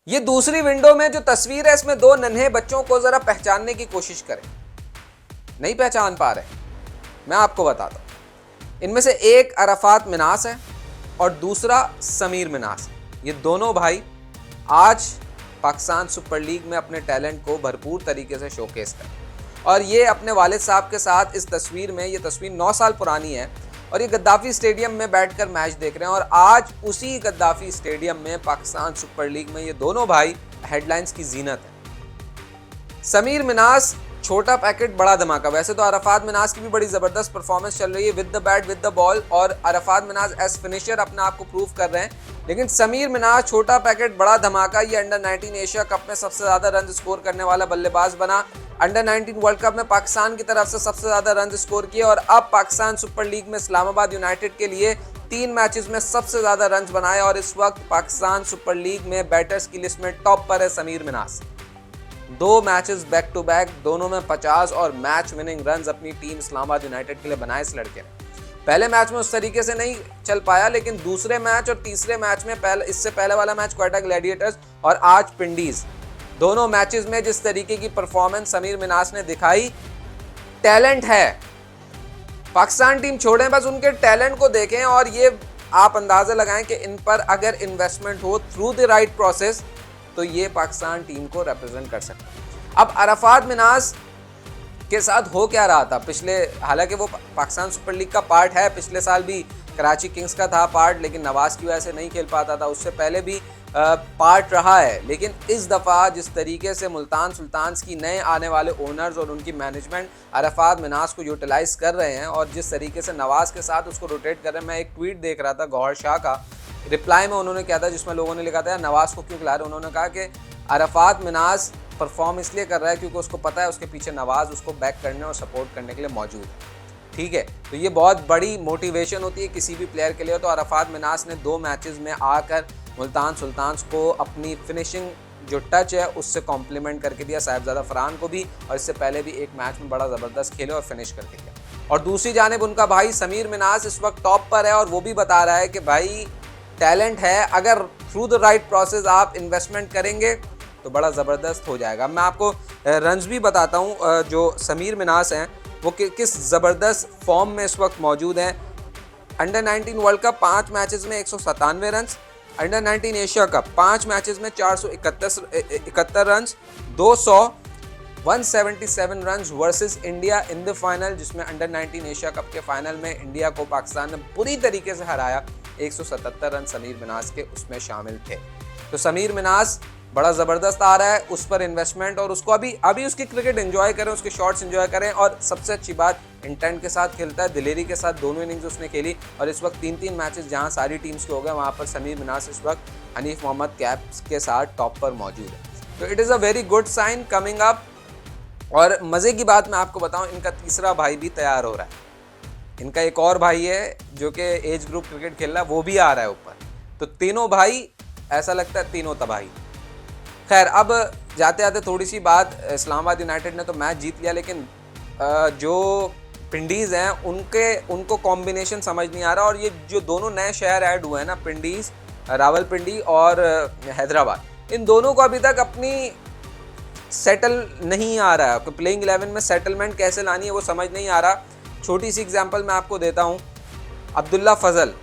ये दूसरी विंडो में जो तस्वीर है इसमें दो नन्हे बच्चों को जरा पहचानने की कोशिश करें। नहीं पहचान पा रहे? मैं आपको बताता हूं। इनमें से एक अरफात मिनास है और दूसरा समीर मिनास है। ये दोनों भाई आज पाकिस्तान सुपर लीग में अपने टैलेंट को भरपूर तरीके से शोकेस कर, और ये अपने वालिद साहब के साथ इस तस्वीर में, ये तस्वीर 9 साल पुरानी है और ये गद्दाफी स्टेडियम में बैठकर मैच देख रहे हैं। और आज उसी गद्दाफी स्टेडियम में पाकिस्तान सुपर लीग में ये दोनों भाई हेडलाइंस की जीनत है। समीर मिनास छोटा पैकेट बड़ा धमाका। वैसे तो अरफात मिनास की भी बड़ी जबरदस्त परफॉर्मेंस चल रही है with the bat with the ball, और अरफात मिनास एज फिनिशर अपने आप को प्रूव कर रहे हैं। लेकिन समीर मिनास छोटा पैकेट बड़ा धमाका, ये अंडर 19 एशिया कप में सबसे ज्यादा रन स्कोर करने वाला बल्लेबाज बना। अंडर 19 वर्ल्ड कप में पाकिस्तान की तरफ से सबसे ज्यादा रन स्कोर किए और अब पाकिस्तान सुपर लीग में इस्लामाबाद यूनाइटेड के लिए 3 मैचेस में सबसे ज्यादा रन बनाए और इस वक्त पाकिस्तान सुपर लीग में बैटर्स की लिस्ट में टॉप पर है Sameer Minhas. 2 matches back to back, दोनों में 50 और मैच विनिंग रन अपनी टीम इस्लामाबाद यूनाइटेड के लिए बनाए इस लड़के ने। पहले मैच में उस तरीके से नहीं चल पाया, लेकिन दूसरे मैच और तीसरे मैच में, इससे पहले वाला मैच क्वेटा ग्लैडिएटर्स और आज पिंडीज, दोनों मैचेस में जिस तरीके की परफॉर्मेंस समीर मिनास ने दिखाई, टैलेंट है। पाकिस्तान टीम छोड़ें, बस उनके टैलेंट को देखें और ये आप अंदाजा लगाएं कि इन पर अगर इन्वेस्टमेंट हो थ्रू द राइट प्रोसेस तो ये पाकिस्तान टीम को रिप्रेजेंट कर सकते हैं। अब अरफात मिनास के साथ हो क्या रहा था पिछले, हालांकि वो पाकिस्तान सुपर लीग का पार्ट है, पिछले साल भी कराची किंग्स का था पार्ट, लेकिन नवाज की वजह से नहीं खेल पाता था, उससे पहले भी पार्ट रहा है। लेकिन इस दफ़ा जिस तरीके से मुल्तान सुल्तान्स की नए आने वाले ओनर्स और उनकी मैनेजमेंट अरफात मिनास को यूटिलाइज कर रहे हैं और जिस तरीके से नवाज के साथ उसको रोटेट कर रहे हैं। मैं एक ट्वीट देख रहा था गौहर शाह का, रिप्लाई में उन्होंने किया था जिसमें लोगों ने लिखा था नवाज को क्यों खिला रहे। उन्होंने कहा कि अरफात मिनास परफॉर्म इसलिए कर रहा है क्योंकि उसको पता है उसके पीछे नवाज उसको बैक करने और सपोर्ट करने के लिए मौजूद है। ठीक है, तो ये बहुत बड़ी मोटिवेशन होती है किसी भी प्लेयर के लिए। तो अरफात मिनास ने 2 मैचेस में आकर मुल्तान सुल्तान्स को अपनी फिनिशिंग जो टच है उससे कॉम्प्लीमेंट करके दिया, साहिबजादा फरहान को भी, और इससे पहले भी एक मैच में बड़ा ज़बरदस्त खेले और फिनिश करके दिया। और दूसरी जानिब उनका भाई समीर मिनास इस वक्त टॉप पर है और वो भी बता रहा है कि भाई टैलेंट है, अगर थ्रू द राइट प्रोसेस आप इन्वेस्टमेंट करेंगे तो बड़ा ज़बरदस्त हो जाएगा। मैं आपको रन्स भी बताता हूँ जो समीर मिनास हैं वो किस ज़बरदस्त फॉर्म में इस वक्त मौजूद हैं। अंडर 19 वर्ल्ड कप 5 मैचेस में 197 run, under 19 Asia cup 5 matches में 471 run, 200, 177 run versus India in the final, जिसमें अंडर 19 एशिया कप के फाइनल में इंडिया को पाकिस्तान ने बुरी तरीके से हराया। 177 रन समीर मिनास के उसमें शामिल थे। तो समीर मिनास बड़ा ज़बरदस्त आ रहा है, उस पर इन्वेस्टमेंट, और उसको अभी उसकी क्रिकेट एंजॉय करें, उसके शॉट्स एंजॉय करें। और सबसे अच्छी बात, इंटेंट के साथ खेलता है, दिलेरी के साथ दोनों इनिंग्स उसने खेली। और इस वक्त 3-3 मैचेस जहां सारी टीम्स के हो गए वहां पर समीर मिनास इस वक्त हनीफ मोहम्मद कैप्स के साथ टॉप पर मौजूद है। तो it is a very good sign coming up. और मज़े की बात मैं आपको बताऊँ, इनका तीसरा भाई भी तैयार हो रहा है। इनका एक और भाई है जो कि एज ग्रुप क्रिकेट खेल रहा है, वो भी आ रहा है ऊपर। तो तीनों भाई, ऐसा लगता है तीनों तबाही। खैर, अब जाते जाते थोड़ी सी बात, इस्लामाबाद यूनाइटेड ने तो मैच जीत लिया, लेकिन जो पिंडीज़ हैं उनको कॉम्बिनेशन समझ नहीं आ रहा। और ये जो दोनों नए शहर ऐड हुए हैं ना, पिंडीज़, रावलपिंडी और हैदराबाद, इन दोनों को अभी तक अपनी सेटल नहीं आ रहा है। प्लेइंग 11 में सेटलमेंट कैसे लानी है वो समझ नहीं आ रहा। छोटी सी एग्जांपल मैं आपको देता हूँ। अब्दुल्ला फजल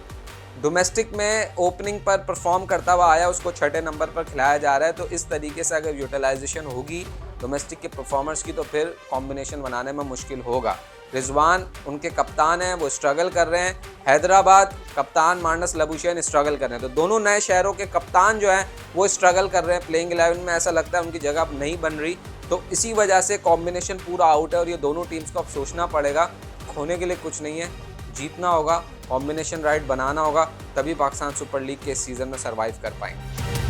डोमेस्टिक में ओपनिंग पर परफॉर्म करता हुआ आया, उसको 6ठे नंबर पर खिलाया जा रहा है। तो इस तरीके से अगर यूटिलाइजेशन होगी डोमेस्टिक के परफॉर्मर्स की तो फिर कॉम्बिनेशन बनाने में मुश्किल होगा। रिजवान उनके कप्तान हैं, वो स्ट्रगल कर रहे हैं। हैदराबाद कप्तान मानस लबुशेन स्ट्रगल कर रहे हैं। तो दोनों नए शहरों के कप्तान जो हैं वो स्ट्रगल कर रहे हैं प्लेइंग 11 में। ऐसा लगता है उनकी जगह अब नहीं बन रही। तो इसी वजह से कॉम्बिनेशन पूरा आउट है और ये दोनों टीम्स को अब सोचना पड़ेगा। खोने के लिए कुछ नहीं है, जीतना होगा, कॉम्बिनेशन राइट बनाना होगा, तभी पाकिस्तान सुपर लीग के इस सीज़न में सर्वाइव कर पाएंगे।